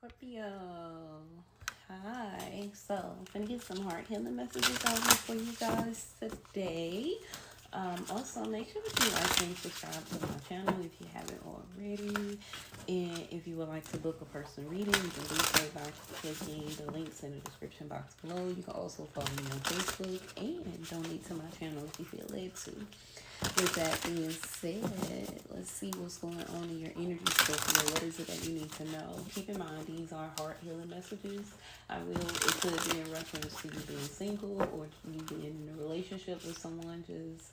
Scorpio. Hi. So, I'm gonna get some heart healing messages over for you guys today. Also, make sure that you like and subscribe to my channel if you haven't already. And if you would like to book a personal reading, you can do so by clicking the links in the description box below. You can also follow me on Facebook and donate to my channel if you feel led to. With that being said, let's see what's going on in your energy, Scorpio. What is it that you need to know? Keep in mind, these are heart healing messages. It could be in reference to you being single or you being in a relationship with someone. Just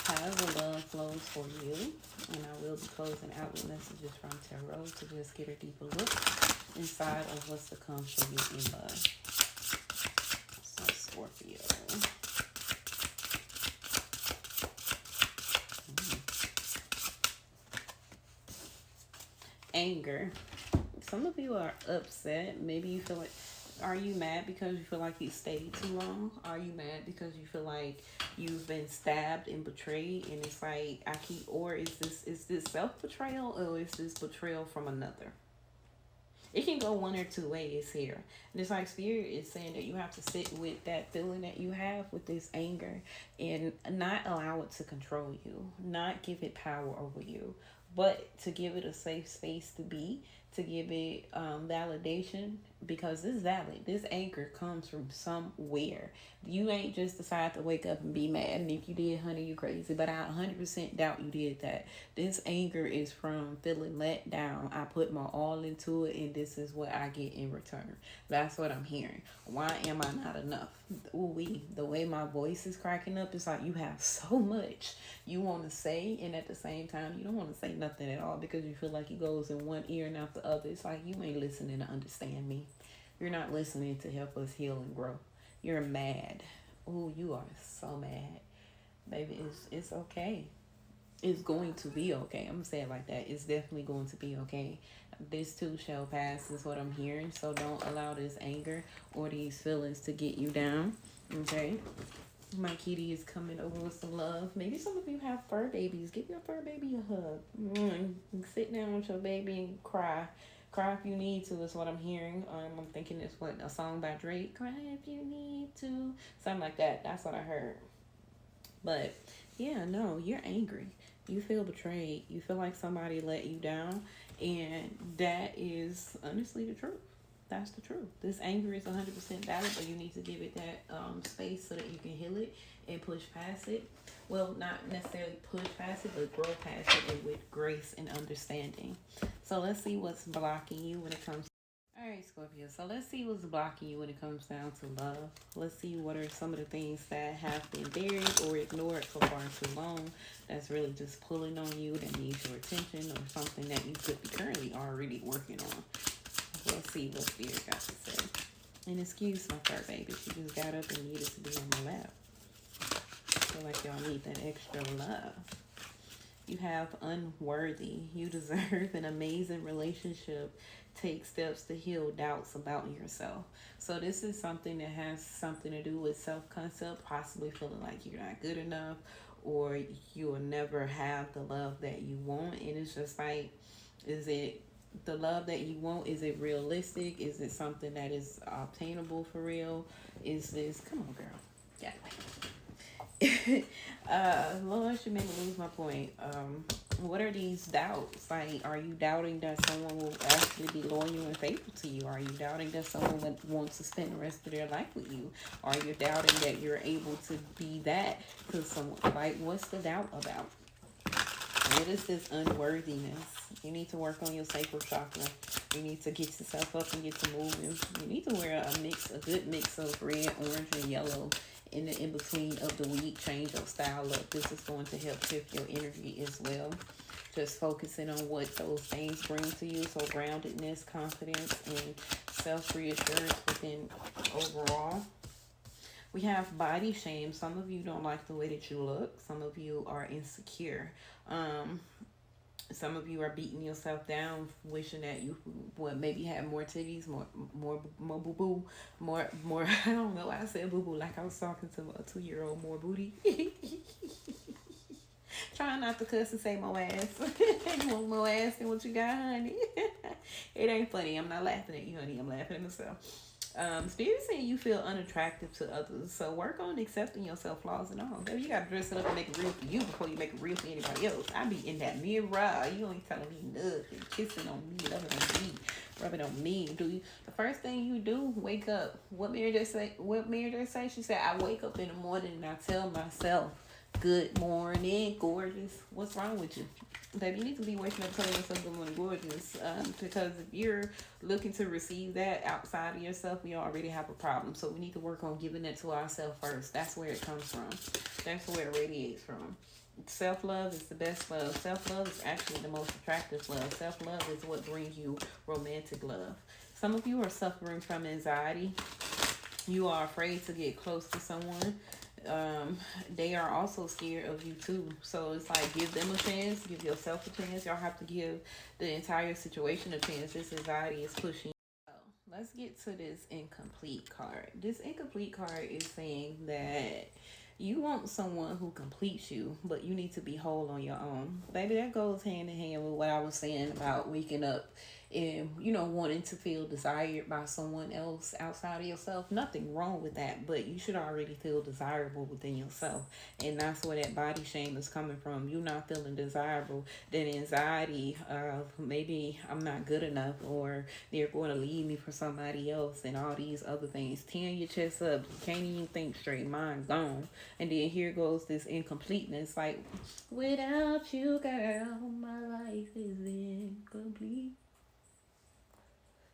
however love flows for you. And I will be closing out with messages from Tarot to just get a deeper look inside of what's to come for you in love. So, Scorpio. Anger. Some of you are upset. Maybe you feel like, are you mad because you feel like you stayed too long? Are you mad because you feel like you've been stabbed and betrayed and it's like or is this self-betrayal or is this betrayal from another? It can go one or two ways here. And it's like Spirit is saying that you have to sit with that feeling that you have with this anger and not allow it to control you, not give it power over you, but to give it a safe space to be, to give it validation, because this is valid. This anger comes from somewhere. You ain't just decide to wake up and be mad. And if you did, honey, you crazy. But I 100% doubt you did that. This anger is from feeling let down. I put my all into it, and this is what I get in return. That's what I'm hearing. Why am I not enough? The way my voice is cracking up, it's like you have so much you want to say, and at the same time, you don't want to say nothing at all because you feel like it goes in one ear and out the other. It's like you ain't listening to understand me. You're not listening to help us heal and grow. You're mad. Oh, you are so mad. Baby, it's okay. It's going to be okay. I'm going to say it like that. It's definitely going to be okay. This too shall pass is what I'm hearing. So don't allow this anger or these feelings to get you down. Okay? My kitty is coming over with some love. Maybe some of you have fur babies. Give your fur baby a hug. Sit down with your baby and cry. Cry if you need to is what I'm hearing. I'm thinking it's what a song by Drake. Cry if you need to. Something like that. That's what I heard. But yeah, no, you're angry. You feel betrayed. You feel like somebody let you down. And that is honestly the truth. That's the truth. This anger is 100% valid, but you need to give it that space so that you can heal it and push past it. Well, not necessarily push past it, but grow past it and with grace and understanding. So let's see what's blocking you when it comes. All right, Scorpio. So let's see what's blocking you when it comes down to love. Let's see what are some of the things that have been buried or ignored for far too long that's really just pulling on you, that needs your attention, or something that you could be currently already working on. Let's see what Spirit got to say. And excuse my fur baby. She just got up and needed to be on my lap. I feel like y'all need that extra love. You have unworthy. You deserve an amazing relationship. Take steps to heal doubts about yourself. So this is something that has something to do with self-concept, possibly feeling like you're not good enough or you will never have the love that you want. And it's just like, is it the love that you want? Is it realistic? Is it something that is obtainable for real? Is this, come on girl, yeah. Lord, you made me lose my point. What are these doubts? Like, are you doubting that someone will actually be loyal and faithful to you? Are you doubting that someone would want to spend the rest of their life with you? Are you doubting that you're able to be that to someone? Like, what's the doubt about? What is this unworthiness? You need to work on your sacral chakra. You need to get yourself up and get to moving. You need to wear a good mix of red, orange, and yellow in the in-between of the week. Change your style up. This is going to help shift your energy as well. Just focusing on what those things bring to you. So groundedness, confidence, and self-reassurance within overall. We have body shame. Some of you don't like the way that you look. Some of you are insecure. Some of you are beating yourself down, wishing that you would maybe have more titties, more boo boo, more. I don't know why I said boo boo like I was talking to a 2-year-old. More booty. Trying not to cuss and say more ass. You want more ass than what you got, honey. It ain't funny. I'm not laughing at you, honey. I'm laughing at myself. Spirit saying you feel unattractive to others, so work on accepting yourself, flaws and all. Baby, you gotta dress it up and make it real for you before you make it real for anybody else. I be in that mirror. You ain't telling me nothing, kissing on me, loving on me, rubbing on me. Do you? The first thing you do, wake up. What Mary just say? What Mary just say? She said, I wake up in the morning and I tell myself, "Good morning, gorgeous." What's wrong with you? Baby, you need to be waking up telling yourself good morning, gorgeous. Because if you're looking to receive that outside of yourself, we already have a problem. So we need to work on giving it to ourselves first. That's where it comes from. That's where it radiates from. Self-love is the best love. Self-love is actually the most attractive love. Self-love is what brings you romantic love. Some of you are suffering from anxiety. You are afraid to get close to someone. They are also scared of you too. So it's like, give them a chance, give yourself a chance. Y'all have to give the entire situation a chance. This anxiety is pushing. So let's get to this incomplete card. This incomplete card is saying that you want someone who completes you, but you need to be whole on your own. Baby, that goes hand in hand with what I was saying about waking up and, wanting to feel desired by someone else outside of yourself. Nothing wrong with that, but you should already feel desirable within yourself. And that's where that body shame is coming from. You not feeling desirable. Then anxiety of maybe I'm not good enough, or they're going to leave me for somebody else, and all these other things. Tearing your chest up. You can't even think straight. Mind gone. And then here goes this incompleteness. Like, without you, girl, my life is incomplete.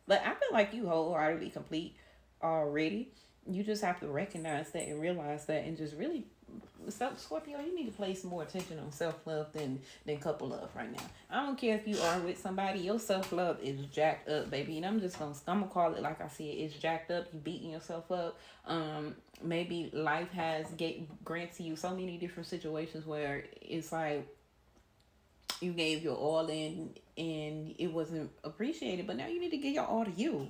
But I feel like you wholeheartedly complete already. You just have to recognize that and realize that, and just really, Scorpio, you need to place more attention on self-love than couple love right now. I don't care if you are with somebody, your self-love is jacked up, baby. And I'm gonna call it like I see it. It's jacked up. You beating yourself up. Maybe life has granted you so many different situations where it's like you gave your all in and it wasn't appreciated, but now you need to give your all to you.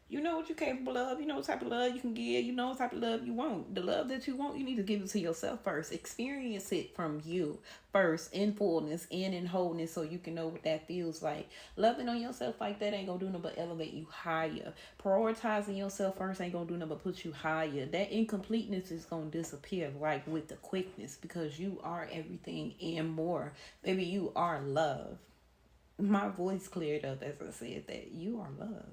You know what you're capable of. You know what type of love you can give. You know what type of love you want. The love that you want, you need to give it to yourself first. Experience it from you first, in fullness and in wholeness, so you can know what that feels like. Loving on yourself like that ain't gonna do nothing but elevate you higher. Prioritizing yourself first ain't gonna do nothing but put you higher. That incompleteness is gonna disappear like with the quickness, because you are everything and more. Baby, you are love. My voice cleared up as I said that. You are love.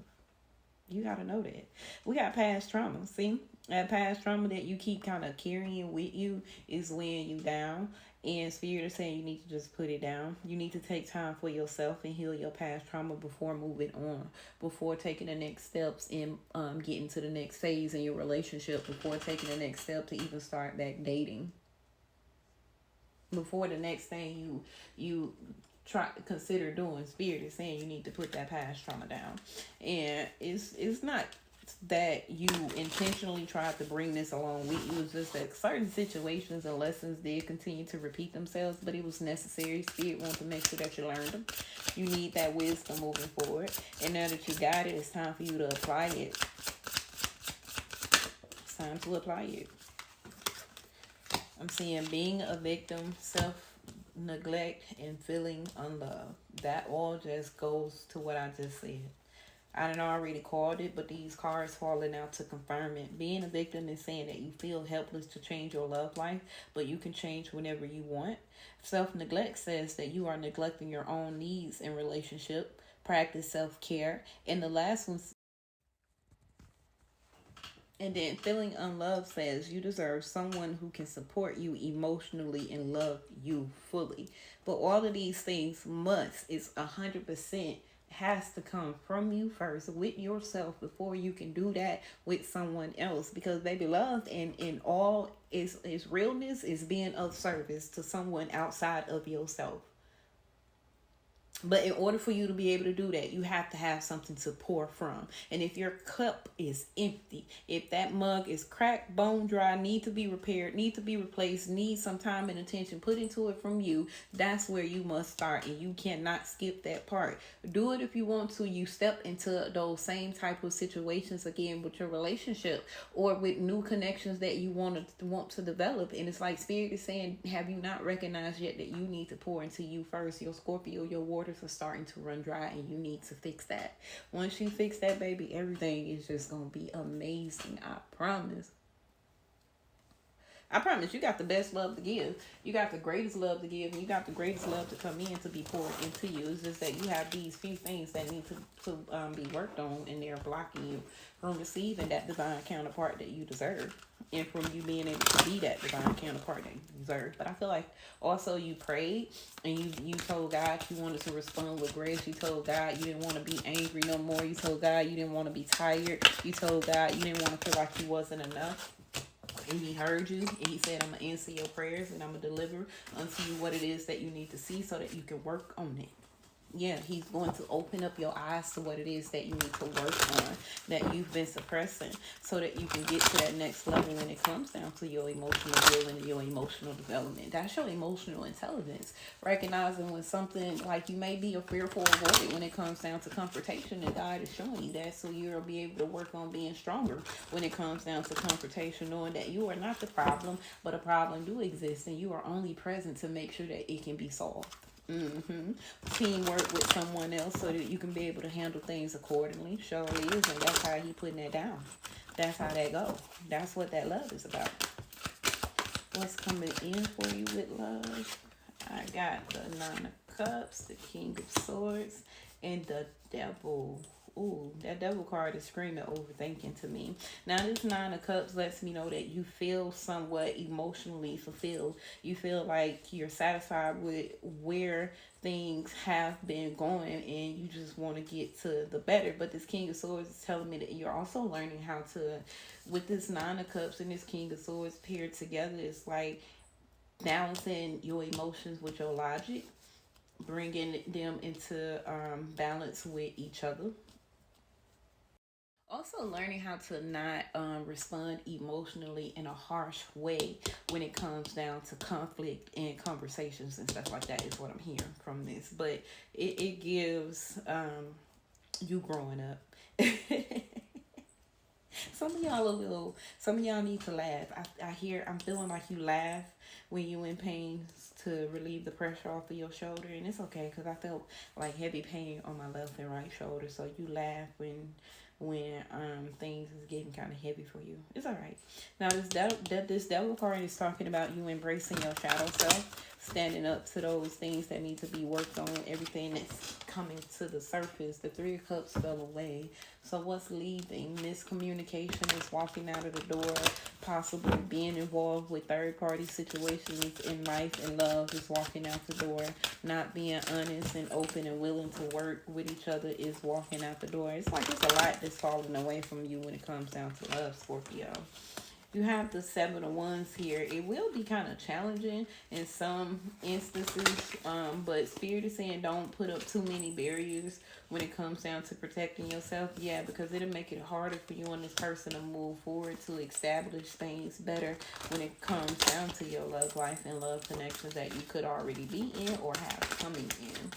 You gotta know that. We got past trauma. See? That past trauma that you keep kind of carrying with you is weighing you down. And Spirit is saying you need to just put it down. You need to take time for yourself and heal your past trauma before moving on. Before taking the next steps in getting to the next phase in your relationship. Before taking the next step to even start back dating. Before the next thing you try to consider doing. Spirit is saying you need to put that past trauma down. And it's not that you intentionally tried to bring this along with you. It's just that certain situations and lessons did continue to repeat themselves, but it was necessary. Spirit wants to make sure that you learned them. You need that wisdom moving forward. And now that you got it, it's time for you to apply it. It's time to apply it. I'm seeing being a victim, neglect, and feeling unloved. That all just goes to what I just said. I done already called it, but these cards falling out to confirm it. Being a victim is saying that you feel helpless to change your love life, but you can change whenever you want. Self-neglect says that you are neglecting your own needs in relationship. Practice self-care. And the last one, and then feeling unloved says you deserve someone who can support you emotionally and love you fully. But all of these things it's 100% has to come from you first with yourself before you can do that with someone else. Because baby, love in all its realness is being of service to someone outside of yourself. But in order for you to be able to do that, you have to have something to pour from. And if your cup is empty, if that mug is cracked, bone dry, need to be repaired, need to be replaced, need some time and attention put into it from you, that's where you must start. And you cannot skip that part. Do it if you want to. You step into those same type of situations again with your relationship or with new connections that you want to develop. And it's like Spirit is saying, have you not recognized yet that you need to pour into you first? Your Scorpio, your water waters are starting to run dry, and you need to fix that. Once you fix that, baby, everything is just gonna be amazing. I promise. I promise you got the best love to give. You got the greatest love to give, and you got the greatest love to come in to be poured into you. It's just that you have these few things that need to be worked on, and they're blocking you from receiving that divine counterpart that you deserve, and from you being able to be that divine counterpart that you deserve. But I feel like also you prayed, and you told God you wanted to respond with grace. You told God you didn't want to be angry no more. You told God you didn't want to be tired. You told God you didn't want to feel like you wasn't enough. And he heard you, and he said, I'm going to answer your prayers, and I'm going to deliver unto you what it is that you need to see so that you can work on it. Yeah, he's going to open up your eyes to what it is that you need to work on, that you've been suppressing, so that you can get to that next level when it comes down to your emotional healing and your emotional development. That's your emotional intelligence. Recognizing when something, like you may be a fearful avoid when it comes down to confrontation, and God is showing you that, so you'll be able to work on being stronger when it comes down to confrontation, knowing that you are not the problem, but a problem do exist, and you are only present to make sure that it can be solved. Teamwork with someone else so that you can be able to handle things accordingly. Surely is, and that's how he putting that down. That's how that go. That's what that love is about. What's coming in for you with love? I got the Nine of Cups, the King of Swords, and the Devil. Ooh, that Devil card is screaming overthinking to me. Now, this Nine of Cups lets me know that you feel somewhat emotionally fulfilled. You feel like you're satisfied with where things have been going, and you just want to get to the better. But this King of Swords is telling me that you're also learning how to, with this Nine of Cups and this King of Swords paired together, it's like balancing your emotions with your logic, bringing them into balance with each other. Also learning how to not respond emotionally in a harsh way when it comes down to conflict and conversations and stuff like that is what I'm hearing from this. But it gives you growing up. Some of y'all need to laugh. I'm feeling like you laugh when you in pain to relieve the pressure off of your shoulder, and it's okay because I felt like heavy pain on my left and right shoulder. So you laugh when things is getting kind of heavy for you. It's all right. Now this devil card is talking about you embracing your shadow self, standing up to those things that need to be worked on, everything that's coming to the surface. The Three of Cups fell away. So what's leaving? Miscommunication is walking out of the door. Possibly being involved with third-party situations in life and love is walking out the door. Not being honest and open and willing to work with each other is walking out the door. It's like it's a lot that's falling away from you when it comes down to love, Scorpio. You have the Seven of Wands here. It will be kind of challenging in some instances, but Spirit is saying don't put up too many barriers when it comes down to protecting yourself. Yeah, because it'll make it harder for you and this person to move forward to establish things better when it comes down to your love life and love connections that you could already be in or have coming in.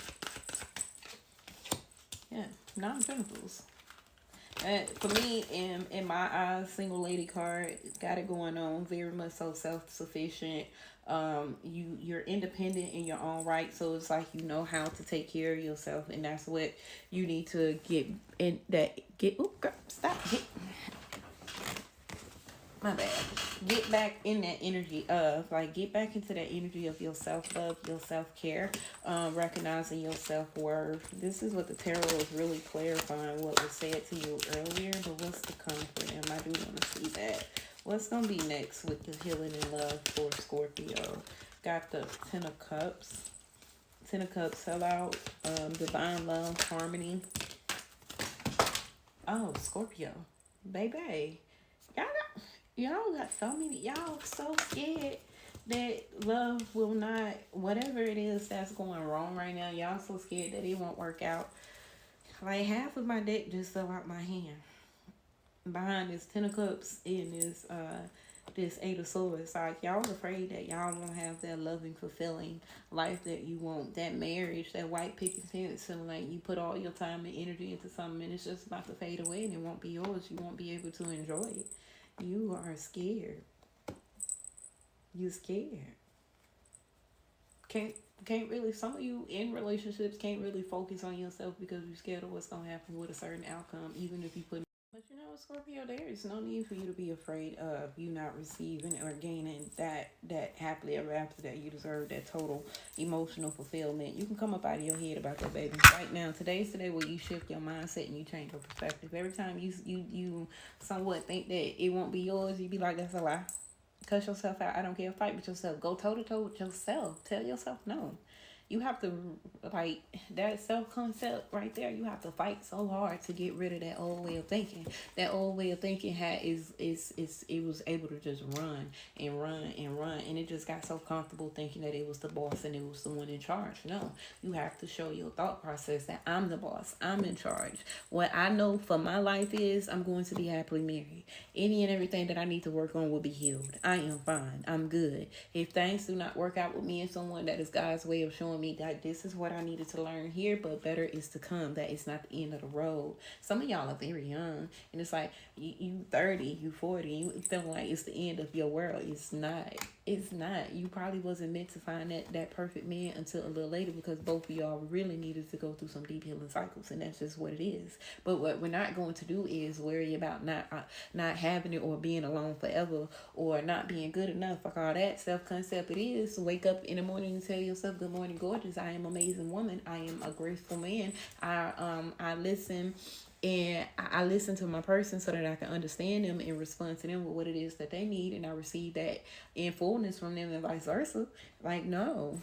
Yeah, Nine of Pentacles. For me, in my eyes, single lady card got it going on. Very much so self-sufficient. You're independent in your own right, so it's like you know how to take care of yourself, and that's what you need to get in that get. Oh, girl, stop. My bad. Get back in that energy of, like, get back into that energy of your self-love, your self-care, recognizing your self-worth. This is what the tarot is really clarifying what was said to you earlier, but what's to come for them? I do want to see that. What's going to be next with the healing and love for Scorpio? Got the Ten of Cups. Ten of Cups fell out. Divine love, harmony. Oh, Scorpio. Baby. Y'all got so many, y'all so scared that love will not, whatever it is that's going wrong right now, y'all so scared that it won't work out. Like half of my deck just fell out my hand. Behind this Ten of Cups and this Eight of Swords, like y'all afraid that y'all won't have that loving, fulfilling life that you want, that marriage, that white picket fence, and like you put all your time and energy into something and it's just about to fade away and it won't be yours. You won't be able to enjoy it. You are scared. You scared. can't can't really, some of you in relationships can't really focus on yourself because you're scared of what's gonna happen with a certain outcome, even if you put. But you know what, Scorpio, there is no need for you to be afraid of you not receiving or gaining that happily ever after that you deserve, that total emotional fulfillment. You can come up out of your head about that, baby. Right now, today's today where you shift your mindset and you change your perspective. Every time you somewhat think that it won't be yours, you be like, that's a lie. Cuss yourself out. I don't care. Fight with yourself. Go toe to toe with yourself. Tell yourself no. You have to, like, that self concept right there. You have to fight so hard to get rid of that old way of thinking. That old way of thinking had is it was able to just run and run and run, and it just got so comfortable thinking that it was the boss and it was the one in charge. No, you have to show your thought process that I'm the boss. I'm in charge. What I know for my life is I'm going to be happily married. Any and everything that I need to work on will be healed. I am fine. I'm good. If things do not work out with me and someone, that is God's way of showing me that this is what I needed to learn here, but better is to come. That is not the end of the road. Some of y'all are very young, and it's like you 30, you 40, you feel like it's the end of your world. It's not. It's not. You probably wasn't meant to find that perfect man until a little later, because both of y'all really needed to go through some deep healing cycles, and that's just what it is. But what we're not going to do is worry about not having it or being alone forever or not being good enough. Fuck all that self-concept. It is wake up in the morning and tell yourself, good morning, gorgeous. I am an amazing woman. I am a graceful man. I listen, and I listen to my person so that I can understand them and respond to them with what it is that they need, and I receive that in fullness from them and vice versa. Like, no.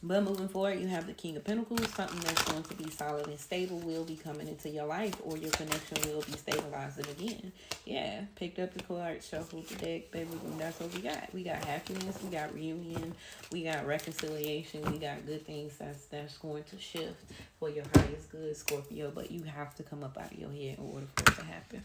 But moving forward, you have the King of Pentacles. Something that's going to be solid and stable will be coming into your life, or your connection will be stabilizing again. Yeah, picked up the card, shuffled the deck, baby, and that's what we got. We got happiness, we got reunion, we got reconciliation, we got good things that's going to shift for your highest good, Scorpio. But you have to come up out of your head in order for it to happen.